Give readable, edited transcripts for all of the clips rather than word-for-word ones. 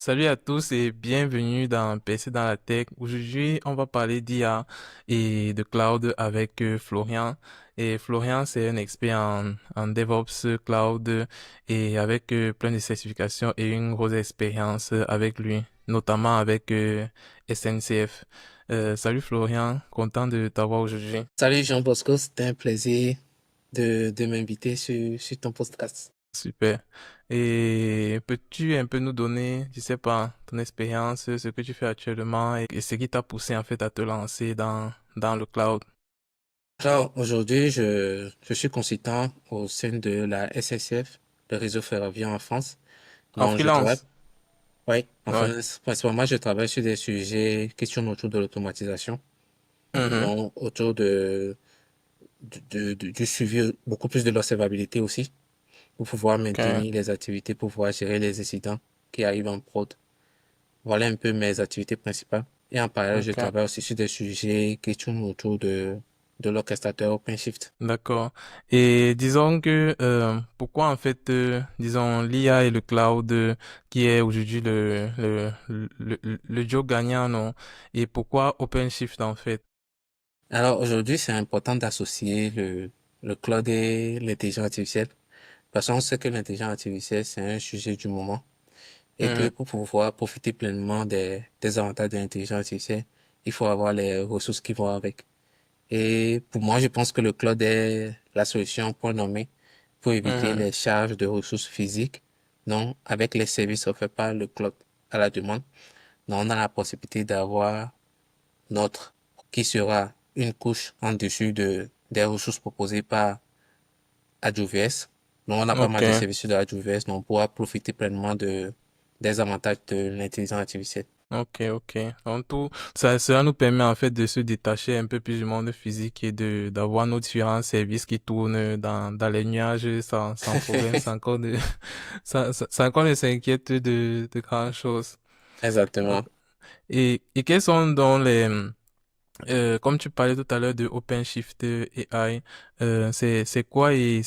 Salut à tous et bienvenue dans PC dans la tech. Aujourd'hui, on va parler d'IA et de cloud avec Florian. Et Florian, c'est un expert en DevOps cloud et avec plein de certifications et une grosse expérience avec lui, notamment avec SNCF. Salut Florian, content de t'avoir aujourd'hui. Salut Jean Bosco, c'était un plaisir de m'inviter sur ton podcast. Super. Et peux-tu un peu nous donner, je sais pas, ton expérience, ce que tu fais actuellement et ce qui t'a poussé en fait à te lancer dans le cloud? Alors aujourd'hui, je suis consultant au sein de la SSF, le réseau ferroviaire en France. En Donc je travaille, freelance? oui, Ouais. enfin, principalement je travaille sur des sujets qui tournent autour de l'automatisation, Mhm. donc autour du suivi, beaucoup plus de l'observabilité aussi, pour pouvoir Ok. maintenir les activités, pour pouvoir gérer les incidents qui arrivent en prod. Voilà un peu mes activités principales. Et en parallèle, je Ok. travaille aussi sur des sujets qui tournent autour de l'orchestrateur OpenShift. D'accord. Et disons que pourquoi en fait, disons l'IA et le cloud qui est aujourd'hui le job gagnant, non? Et pourquoi OpenShift en fait? Alors aujourd'hui, c'est important d'associer le cloud et l'intelligence artificielle parce qu'on sait que l'intelligence artificielle, c'est un sujet du moment et que Mhm. pour pouvoir profiter pleinement des avantages de l'intelligence artificielle, il faut avoir les ressources qui vont avec. Et pour moi, je pense que le cloud est la solution pour nommer, pour éviter Mhm. les charges de ressources physiques. Donc, avec les services offerts par le cloud à la demande, donc on a la possibilité d'avoir notre, qui sera une couche en dessus des ressources proposées par AWS. Donc, on a pas mal de Ok. services de AWS, donc on pourra profiter pleinement des avantages de l'intelligence artificielle. Ok, ok. Donc tout, ça nous permet en fait de se détacher un peu plus du monde physique et d'avoir nos différents services qui tournent dans les nuages sans problème, sans encore sans encore de s'inquiéter de grandes choses. Donc, Exactement. et quels sont donc comme tu parlais tout à l'heure de OpenShift AI, c'est quoi et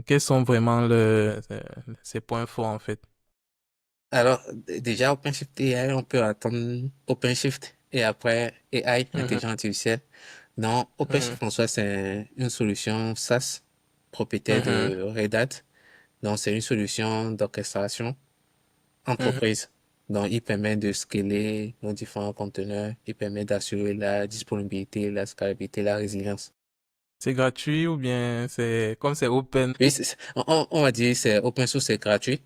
quels sont vraiment ces points forts en fait? Alors, déjà, OpenShift AI, on peut attendre OpenShift et après AI, Mhm, intelligence artificielle. Non, mhm, OpenShift en soi, c'est une solution SaaS propriétaire mhm, de Red Hat. Donc, c'est une solution d'orchestration mhm. entreprise. Donc, il permet de scaler nos différents conteneurs. Il permet d'assurer la disponibilité, la scalabilité, la résilience. C'est gratuit ou bien c'est open? Oui, on va dire c'est open source, c'est gratuit.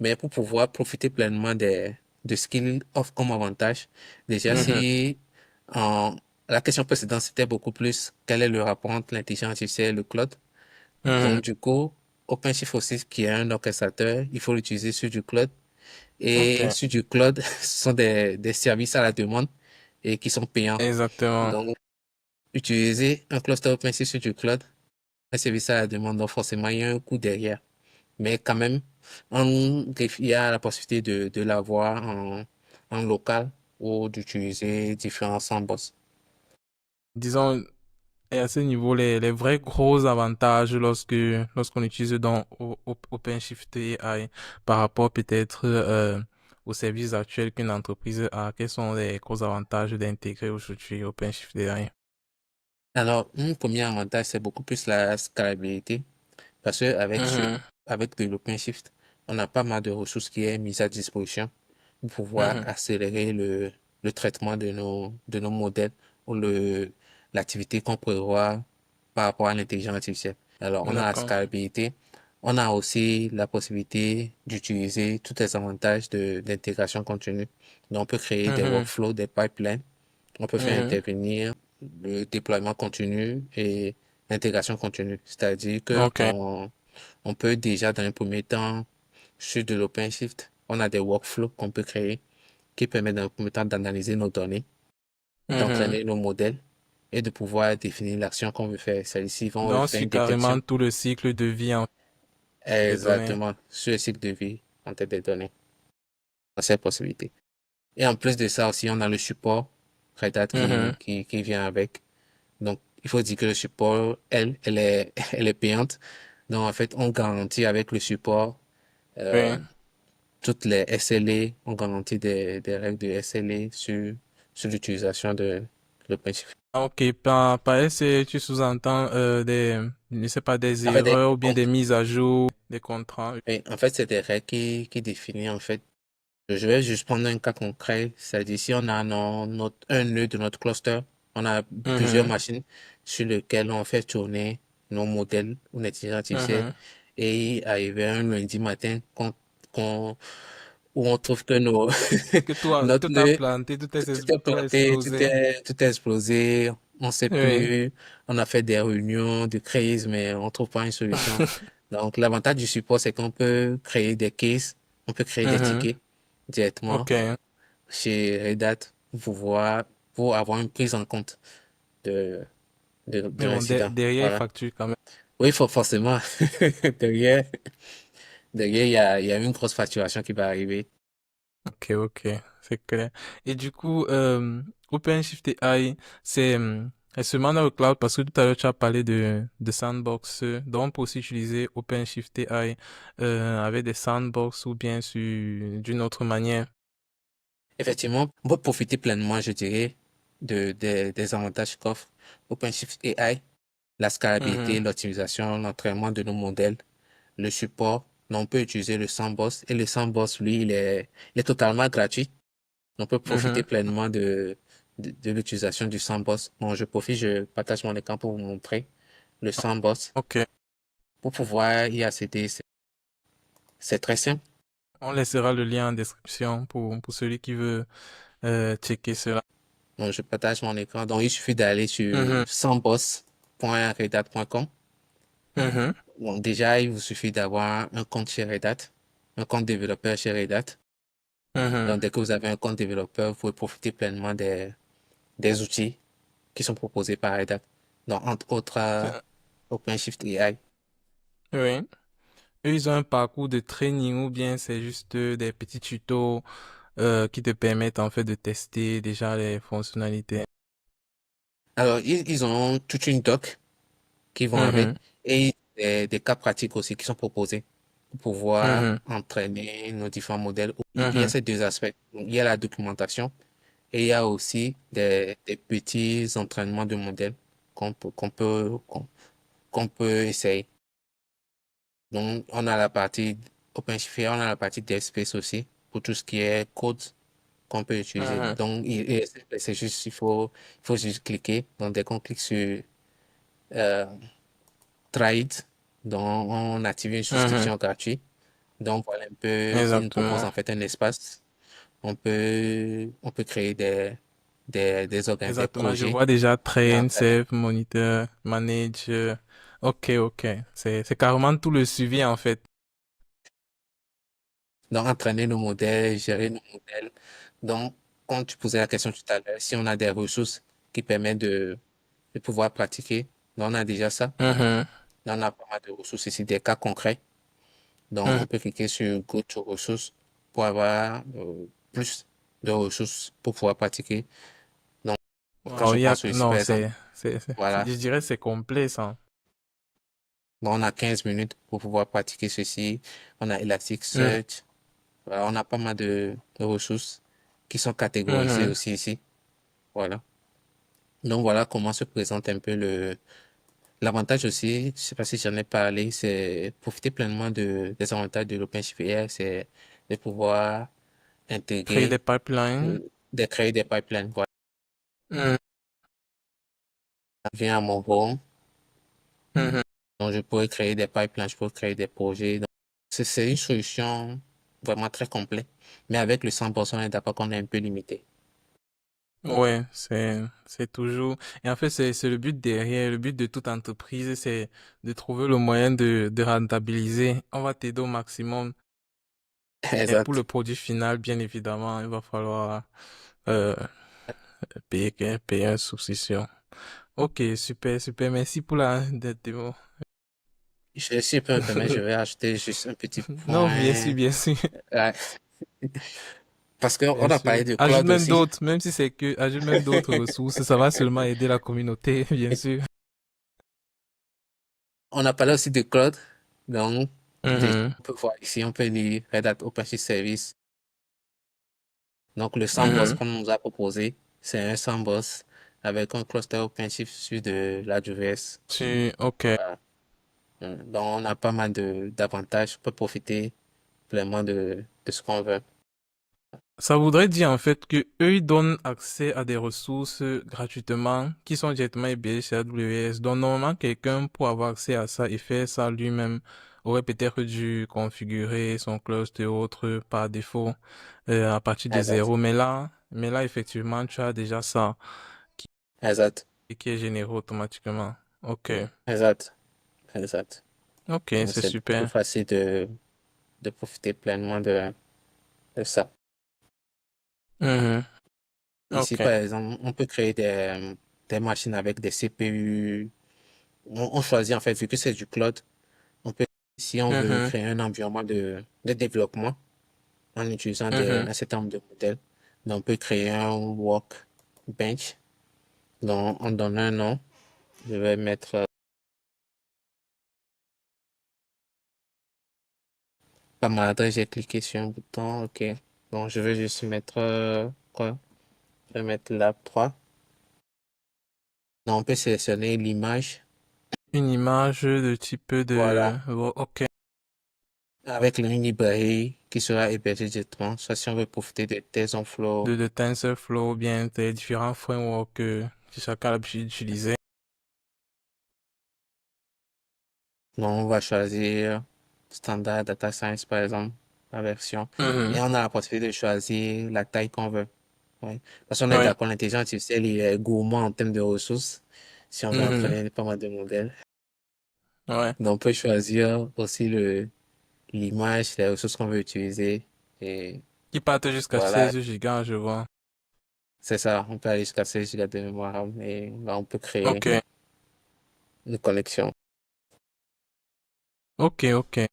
Mais pour pouvoir profiter pleinement de ce qu'il offre comme avantage, déjà Mhm, si en, la question précédente c'était beaucoup plus quel est le rapport entre l'intelligence artificielle et le cloud. Donc mhm. du coup, OpenShift aussi qui est un orchestrateur, il faut l'utiliser sur du cloud. Et Ok, sur du cloud, ce sont des services à la demande et qui sont payants. exactement. Donc utiliser un cluster OpenShift sur du cloud, un service à la demande, donc forcément il y a un coût derrière. Mais quand même, il y a la possibilité de l'avoir en local ou d'utiliser différents sandbox. Disons, et à ce niveau, les vrais gros avantages lorsqu'on utilise dans OpenShift AI par rapport peut-être aux services actuels qu'une entreprise a, quels sont les gros avantages d'intégrer aujourd'hui OpenShift AI? Alors, un premier avantage, c'est beaucoup plus la scalabilité parce que Mhm, avec de l'OpenShift, on a pas mal de ressources qui est mise à disposition pour pouvoir mhm, accélérer le traitement de nos modèles ou l'activité qu'on prévoit par rapport à l'intelligence artificielle. Alors, on a la d'accord. scalabilité, on a aussi la possibilité d'utiliser tous les avantages d'intégration continue. Donc, on peut créer des Mhm, workflows, des pipelines, on peut faire mhm. intervenir le déploiement continu et l'intégration continue. C'est-à-dire que Ok. on peut déjà, dans un premier temps, sur de l'OpenShift, on a des workflows qu'on peut créer qui permettent dans un premier temps d'analyser nos données, Mhm. d'entraîner nos modèles et de pouvoir définir l'action qu'on veut faire. Celles-ci vont Donc, faire c'est une carrément détection tout le cycle de vie des données. exactement sur le cycle de vie en tête des données, dans cette possibilité. Et en plus de ça aussi, on a le support Red Hat Mhm. qui vient avec. Donc, il faut dire que le support, elle est payante. Donc, en fait, on garantit avec le support euh, Oui. toutes les SLA, on garantit des règles de SLA sur l'utilisation de l'OpenShift. Ah, ok, par S, tu sous-entends je sais pas, des En fait, erreurs ou bien des mises à jour, des contrats. en fait, c'est des règles qui définissent, en fait, je vais juste prendre un cas concret. C'est-à-dire, si on a un nœud de notre cluster, on a plusieurs Mhm, machines sur lesquelles on fait tourner nos modèles ou l'intelligence artificielle. mhm. Et arrivé un lundi matin, où on trouve que nos, Que notre tout a nœud, planté, tout est tout a planté, explosé. tout est explosé. On sait Oui. plus. On a fait des réunions de crise, mais on trouve pas une solution. Donc, l'avantage du support, c'est qu'on peut créer des cases, on peut créer des Mhm. tickets directement Ok. chez Red Hat pour avoir une prise en compte de, de Mais bon, l'incident. derrière, il Voilà. facture quand même. Oui, il faut forcément. Derrière, il y a une grosse facturation qui va arriver. Ok, ok, c'est clair. Et du coup, OpenShift AI, est seulement dans le cloud parce que tout à l'heure tu as parlé de sandbox. Donc, on peut aussi utiliser OpenShift AI avec des sandbox ou bien d'une autre manière. Effectivement, on peut profiter pleinement, je dirais, des avantages qu'offre OpenShift AI, la scalabilité, Mhm, l'optimisation, l'entraînement de nos modèles, le support. Donc, on peut utiliser le Sandbox et le Sandbox, lui, il est totalement gratuit. On peut profiter mhm. pleinement de l'utilisation du Sandbox. Bon, je partage mon écran pour vous montrer le Sandbox. Ok, Pour pouvoir y accéder, c'est très simple. on laissera le lien en description pour celui qui veut checker cela. Donc, je partage mon écran. Donc, il suffit d'aller sur Mhm, sandbox.redhat.com. mhm, Bon, déjà, il vous suffit d'avoir un compte chez Red Hat, un compte développeur chez Red Hat. mhm. Donc, dès que vous avez un compte développeur, vous pouvez profiter pleinement des outils qui sont proposés par Red Hat. Donc, entre autres, OpenShift AI. Oui. Eux, ils ont un parcours de training ou bien c'est juste des petits tutos qui te permettent en fait de tester déjà les fonctionnalités. Alors, ils ont toute une doc qui vont avec Mhm, et des cas pratiques aussi qui sont proposés pour pouvoir mhm, entraîner nos différents modèles. Il y a mhm. ces deux aspects. Donc, il y a la documentation et il y a aussi des petits entraînements de modèles qu'on peut essayer. Donc, on a la partie OpenShift, on a la partie DevSpace aussi pour tout ce qui est code qu'on peut utiliser. Mhm, Donc, c'est juste, il faut juste cliquer. Donc, dès qu'on clique sur euh, Try it, donc on active une mhm. souscription gratuite. Donc, voilà un peu, il nous propose Exactement. en fait un espace. On peut créer des Exactement. Je projets vois déjà et train, entraîner. save, monitor, manage. Ok, ok. C'est carrément tout le suivi en fait. Donc, entraîner nos modèles, gérer nos modèles. Donc, quand tu posais la question tout à l'heure, si on a des ressources qui permettent de pouvoir pratiquer, donc on a déjà ça. Mhm, Là, on a pas mal de ressources ici, des cas concrets. Donc, mhm. on peut cliquer sur Go to ressources pour avoir plus de ressources pour pouvoir pratiquer. Donc, quand Wow, je prends celui-ci, non, par exemple, voilà. je dirais que c'est complet ça. Bon, on a 15 minutes pour pouvoir pratiquer ceci. On a Mhm, Elasticsearch. Voilà, on a pas mal de ressources qui sont catégorisées mhm. aussi ici. Voilà. Donc voilà comment se présente un peu l'avantage aussi, je sais pas si j'en ai parlé, c'est profiter pleinement des avantages de l'OpenShift AI, c'est de pouvoir Créer des intégrer, pipelines. de créer des pipelines. Voilà. Mhm, Je viens à mon home, mhm. donc je pourrais créer des pipelines, je pourrais créer des projets. Donc, c'est une solution vraiment très complète. Mais avec le 100%, on est d'accord qu'on est un peu limité. Ouais, c'est toujours. Et en fait, c'est le but derrière, le but de toute entreprise, c'est de trouver le moyen de rentabiliser. On va t'aider au maximum. Et pour le Exact. produit final, bien évidemment, il va falloir euh, payer une souscription. Ok, super, super. Merci pour la démo. Si je peux me permettre, je vais ajouter juste un petit Non, bien sûr, point. bien sûr, euh, Parce qu'on bien a sûr. parlé de Ajoute cloud même aussi. d'autres, même si c'est que, ajoute même d'autres ressources, ça va seulement aider la communauté, bien sûr. On a parlé aussi de cloud. Donc, Mhm. On peut voir ici, on peut lire Red Hat OpenShift Service. Donc, le sandbox Mhm. qu'on nous a proposé, c'est un sandbox avec un cluster OpenShift sur de l'AWS. Ok. Voilà. Donc, on a pas mal d'avantages. On peut profiter pleinement de ce qu'on veut. Ça voudrait dire en fait que eux ils donnent accès à des ressources gratuitement qui sont directement hébergées chez AWS. Donc normalement quelqu'un pour avoir accès à ça et faire ça lui-même aurait peut-être dû configurer son cluster ou autre par défaut à partir de Exact. zéro. Mais là effectivement tu as déjà ça qui, Exact. qui est généré automatiquement. Ok, Exact. Exact. ok, Donc, c'est c'est plus super. facile de profiter pleinement de ça. Mhm. Ici, Ok. par exemple, on peut créer des machines avec des CPU. On choisit, en fait, vu que c'est du cloud, on peut, si on veut Mhm. créer un environnement de développement en utilisant Mhm. un certain nombre de modèles, donc on peut créer un workbench. Donc, on donne un nom. Je vais mettre, par maladresse, j'ai cliqué sur un bouton. OK. Donc, je vais juste mettre, quoi? Je vais mettre lab 3. Donc, on peut sélectionner l'image. Une image de type de... Voilà. Oh, ok. Avec une librairie qui sera hébergée directement, soit si on veut profiter de TensorFlow. De TensorFlow, ou bien des différents frameworks que chacun a l'habitude d'utiliser. Donc, on va choisir Standard Data Science, par exemple, la version. Et Mhm. on a la possibilité de choisir la taille qu'on veut. Ouais. Parce qu'on est Ouais. d'accord, l'intelligence artificielle il est gourmand en termes de ressources. Si on veut Mhm. entraîner pas mal de modèles. Ouais. Donc, on peut choisir aussi l'image, les ressources qu'on veut utiliser. Et Qui partent jusqu'à voilà, 16 gigas, je vois. c'est ça. On peut aller jusqu'à 16 Go de mémoire et là, on peut créer Ok. une connexion. Ok, ok.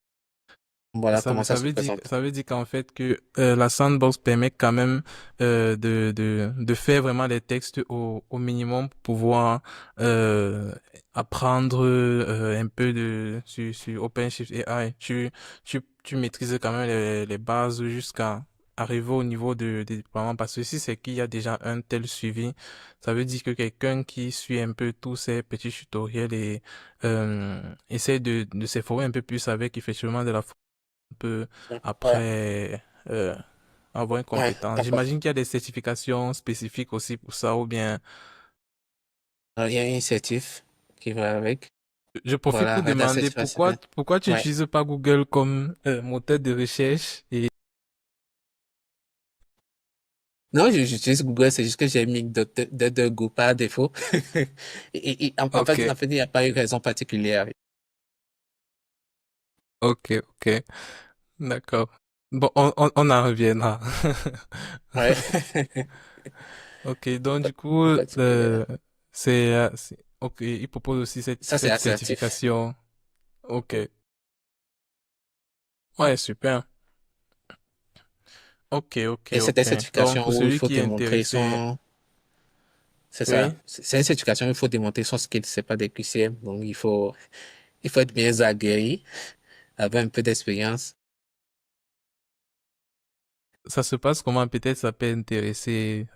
Voilà comment ça se présente. Ça veut dire qu'en fait que la sandbox permet quand même de faire vraiment des textes au minimum pour pouvoir apprendre un peu sur OpenShift AI. Tu maîtrises quand même les bases jusqu'à arriver au niveau de déploiement parce que si c'est qu'il y a déjà un tel suivi, ça veut dire que quelqu'un qui suit un peu tous ces petits tutoriels et essaie de s'informer un peu plus avec effectivement de la peut Ouais, après avoir une ouais, compétence. d'accord. J'imagine qu'il y a des certifications spécifiques aussi pour ça, ou bien Il y a une initiative qui va avec. je profite Voilà, pour Red Hat demander Certification. pourquoi tu Ouais. n'utilises pas Google comme moteur de recherche et Non, j'utilise Google, c'est juste que j'ai mis Google par défaut. ok, En fait, il n'y a pas eu raison particulière. ok, d'accord. Bon, on en reviendra. Ouais. Ok, donc du coup, Pas particulière. ok, il propose aussi Ça, c'est cette assertif. certification. Ok, ouais, super. Et c'est Ok. une Donc pour certification où il celui faut qui est démontrer intéressé, son. C'est ça. oui. C'est une certification où il faut démontrer son skill. C'est pas des QCM. Donc, il faut être bien aguerri, avoir un peu d'expérience. Ça se passe comment? Peut-être ça peut intéresser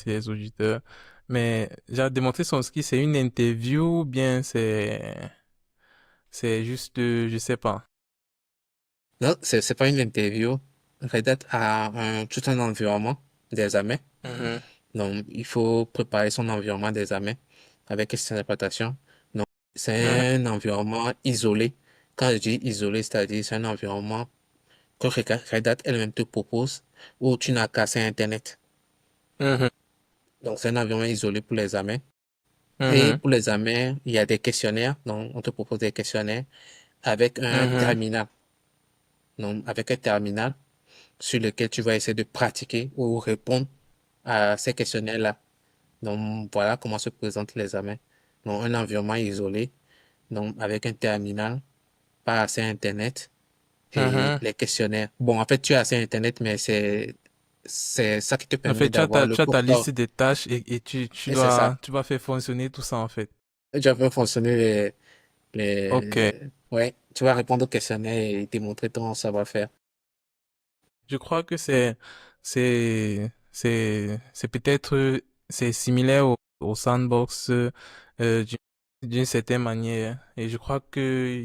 les auditeurs. Mais j'ai démontré son ski, c'est une interview ou bien c'est juste, je sais pas. Non, c'est pas une interview. Red Hat a tout un environnement d'examen. Mhm, Donc, il faut préparer son environnement d'examen avec cette interprétation. Donc, mhm, c'est un environnement isolé. Quand je dis isolé, c'est-à-dire c'est un environnement que Red Hat elle-même te propose où tu n'as qu'à accès à Internet. mhm, Donc, c'est un environnement isolé pour l'examen. Et mhm, pour l'examen, il y a des questionnaires. Donc, on te propose des questionnaires avec un mhm, terminal. Donc, avec un terminal sur lequel tu vas essayer de pratiquer ou répondre à ces questionnaires-là. Donc, voilà comment se présente l'examen. Donc, un environnement isolé, donc avec un terminal, pas accès à Internet et mhm. les questionnaires. Bon, en fait, tu as accès à Internet, mais c'est ça qui te En fait, permet d'avoir le tu as ta porteur. liste des tâches et Et c'est ça. tu vas faire fonctionner tout ça en fait. Tu vas faire fonctionner Ok, Ouais, tu vas répondre au questionnaire et démontrer ton savoir-faire. Je crois que c'est peut-être, c'est similaire au sandbox, d'une certaine manière. Et je crois que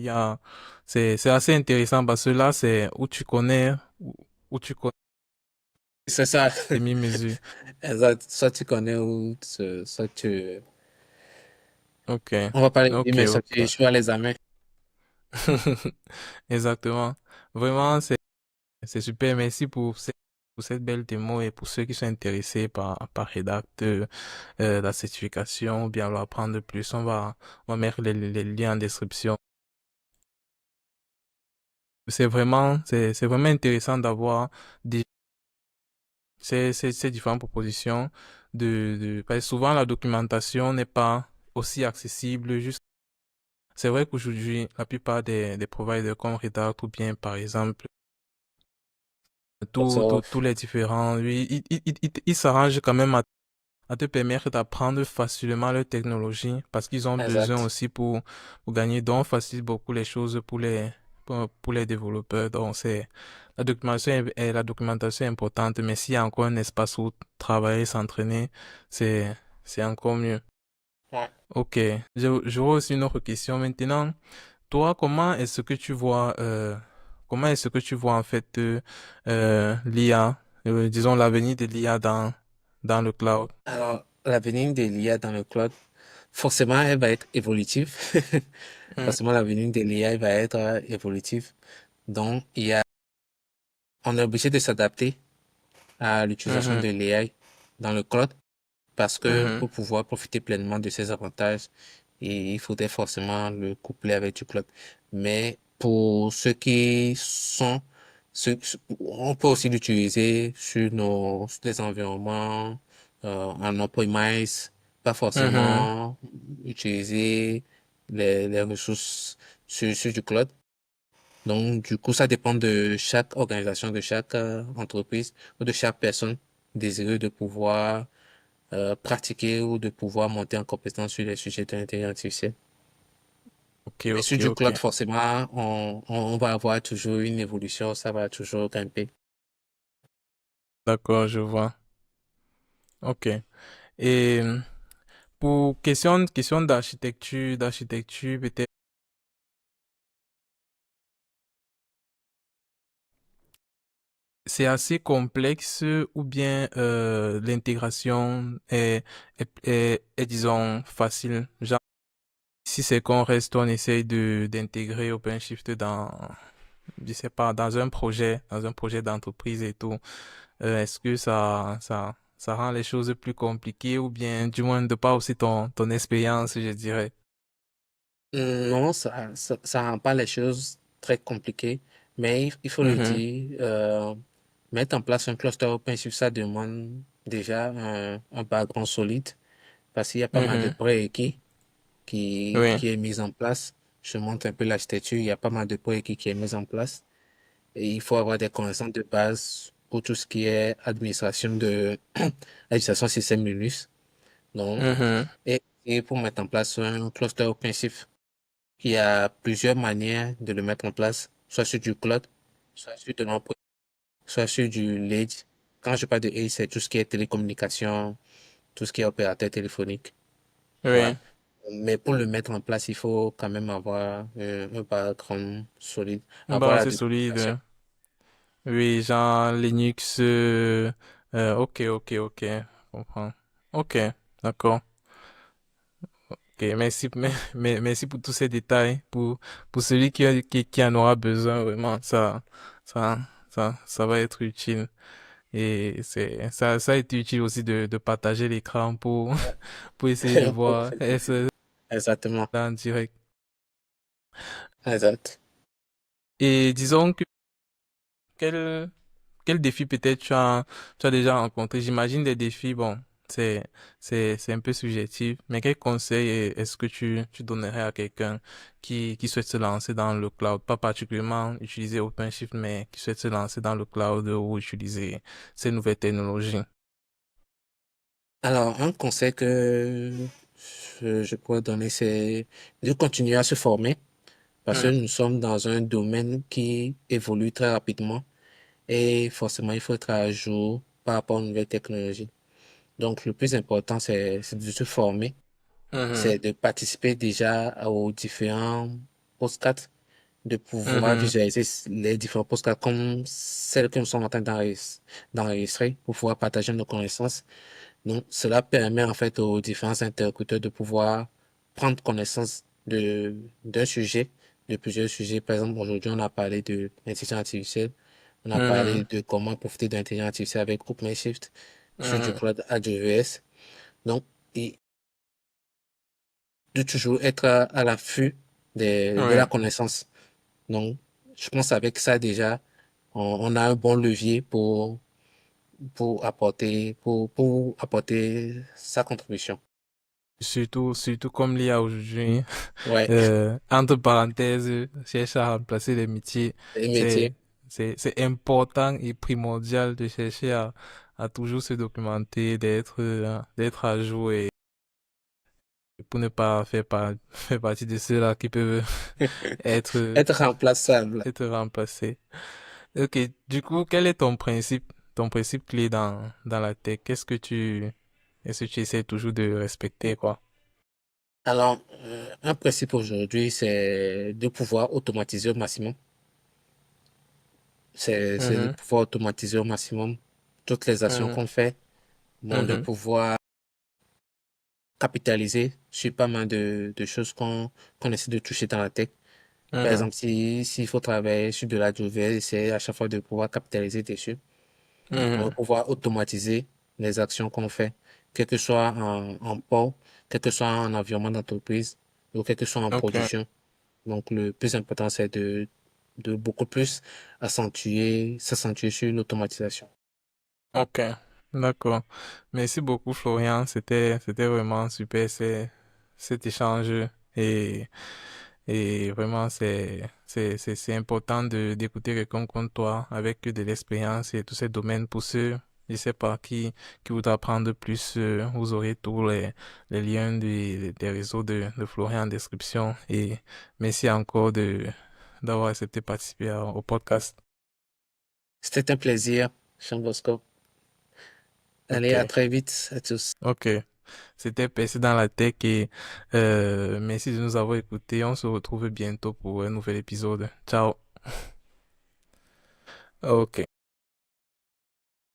c'est assez intéressant parce que là, c'est où tu connais C'est ça. demi-mesure. Exact. Soit tu connais ou soit tu... Ok, On va pas les dire, ok, mais soit tu ok. échoues à l'examen. Exactement. Vraiment, c'est super. Merci pour cette belle démo et pour ceux qui sont intéressés par Redact, la certification ou bien leur apprendre plus. On va mettre les liens en description. C'est vraiment intéressant d'avoir ces différentes propositions parce que souvent la documentation n'est pas aussi accessible. C'est vrai qu'aujourd'hui, la plupart des providers comme Redact ou bien, par exemple, tous les différents, oui, ils s'arrangent quand même à te permettre d'apprendre facilement leur technologie parce qu'ils ont besoin Exact. aussi pour gagner. Donc, on facilite beaucoup les choses pour les développeurs. Donc, la documentation est importante, mais s'il y a encore un espace où travailler, s'entraîner, c'est, c'est encore mieux. Ouais. Ok. J'aurais aussi une autre question maintenant. Toi, comment est-ce que tu vois en fait l'IA, disons l'avenir de l'IA dans le cloud? Alors, l'avenir de l'IA dans le cloud, forcément, elle va être évolutive. Mhm, Forcément, l'avenir de l'IA elle va être évolutif. Donc, on est obligé de s'adapter à l'utilisation mhm, de l'AI dans le cloud parce que mhm, pour pouvoir profiter pleinement de ses avantages, il faudrait forcément le coupler avec du cloud. Mais pour ceux qui sont, on peut aussi l'utiliser sur les environnements en on-premise, pas mhm. forcément utiliser les ressources sur du cloud. Donc, du coup, ça dépend de chaque organisation, de chaque entreprise ou de chaque personne désireuse de pouvoir pratiquer ou de pouvoir monter en compétence sur les sujets de l'intelligence artificielle. Ok, Mais sur ok, du ok. cloud, forcément, on va avoir toujours une évolution, ça va toujours grimper. D'accord, je vois. Ok. Et pour question d'architecture, peut-être, c'est assez complexe ou bien l'intégration disons, facile. Genre, si c'est qu'on reste, on essaye d'intégrer OpenShift je sais pas, dans un projet d'entreprise et tout. Est-ce que ça rend les choses plus compliquées ou bien, du moins, de pas aussi ton expérience, je dirais. Non, ça rend pas les choses très compliquées, mais il faut le Mhm, dire, mettre en place un cluster OpenShift, ça demande déjà un background solide parce qu'il y a pas mal de mhm, prérequis oui, qui est mis en place. Je montre un peu l'architecture, il y a pas mal de prérequis qui est mis en place. Et il faut avoir des connaissances de base pour tout ce qui est administration de administration système Linux. Donc, mhm, et pour mettre en place un cluster OpenShift, il y a plusieurs manières de le mettre en place, soit sur du cloud, soit sur de l'on soit sur du LED. Quand je parle de LED, c'est tout ce qui est télécommunication, tout ce qui est opérateur téléphonique. oui. Voilà. Mais pour le mettre en place, il faut quand même avoir un background solide, avoir Bah, la c'est documentation. solide. Oui, genre Linux. Ok, ok, ok. Je comprends. Ok, d'accord. Ok, merci, merci pour tous ces détails. Pour celui qui en aura besoin, vraiment, ça, ça va être utile. Et ça a été utile aussi de partager l'écran pour essayer de voir est-ce Exactement. en direct. Exact. Et disons que quel, quel défi peut-être tu as déjà rencontré? J'imagine des défis, bon, c'est, c'est un peu subjectif, mais quel conseil est-ce que tu donnerais à quelqu'un qui souhaite se lancer dans le cloud? Pas particulièrement utiliser OpenShift, mais qui souhaite se lancer dans le cloud ou utiliser ces nouvelles technologies. Alors, un conseil que je pourrais donner, c'est de continuer à se former, parce que Mhm. nous sommes dans un domaine qui évolue très rapidement et forcément, il faut être à jour par rapport aux nouvelles technologies. Donc, le plus important, c'est de se former, Mhm. c'est de participer déjà aux différents podcasts, de pouvoir Mhm. visualiser les différents podcasts comme celles que nous sommes en train d'enregistrer pour pouvoir partager nos connaissances. Donc, cela permet en fait aux différents interlocuteurs de pouvoir prendre connaissance d'un sujet, de plusieurs sujets. Par exemple, aujourd'hui, on a parlé de l'intelligence artificielle. On a parlé Mhm. de comment profiter de l'intelligence artificielle avec OpenShift sur du Mhm. cloud AWS. Donc, et de toujours être à l'affût de la Ouais. connaissance. Donc, je pense avec ça déjà, on a un bon levier pour apporter sa contribution. Surtout comme l'IA aujourd'hui, Ouais, entre parenthèses, cherche à remplacer les métiers. les métiers. C'est, c'est important et primordial de chercher à toujours se documenter, d'être à jour et pour ne pas faire partie de ceux-là qui peuvent être, Être remplaçable. être remplacés. Ok, du coup, quel est ton principe clé dans la tech? Est-ce que tu essaies toujours de respecter, quoi? Alors, un principe aujourd'hui, c'est de pouvoir automatiser au maximum. C'est de Mhm. pouvoir automatiser au maximum toutes les actions Mhm. qu'on fait. Bon, de Mhm. pouvoir capitaliser sur pas mal de choses qu'on essaie de toucher dans la tech. Par Mhm. exemple, s'il faut travailler sur de la WS, c'est à chaque fois de pouvoir capitaliser dessus. On va Mhm. pouvoir automatiser les actions qu'on fait, quel que soit en port, quel que soit en environnement d'entreprise, ou quel que soit en Ok, production. Donc, le plus important, c'est de beaucoup plus s'accentuer sur l'automatisation. ok, d'accord. Merci beaucoup, Florian. C'était vraiment super cet échange et, et vraiment c'est important d'écouter quelqu'un comme toi avec de l'expérience et tous ces domaines pour ceux, je sais pas, qui voudra apprendre plus, vous aurez tous les liens des réseaux de Florian en description et merci encore d'avoir accepté de participer au podcast. C'était un plaisir, Jean Bosco. Allez, à Ok. très vite à tous. Ok, c'était Percé dans la tech et merci de nous avoir écoutés. On se retrouve bientôt pour un nouvel épisode. Ciao. Ok.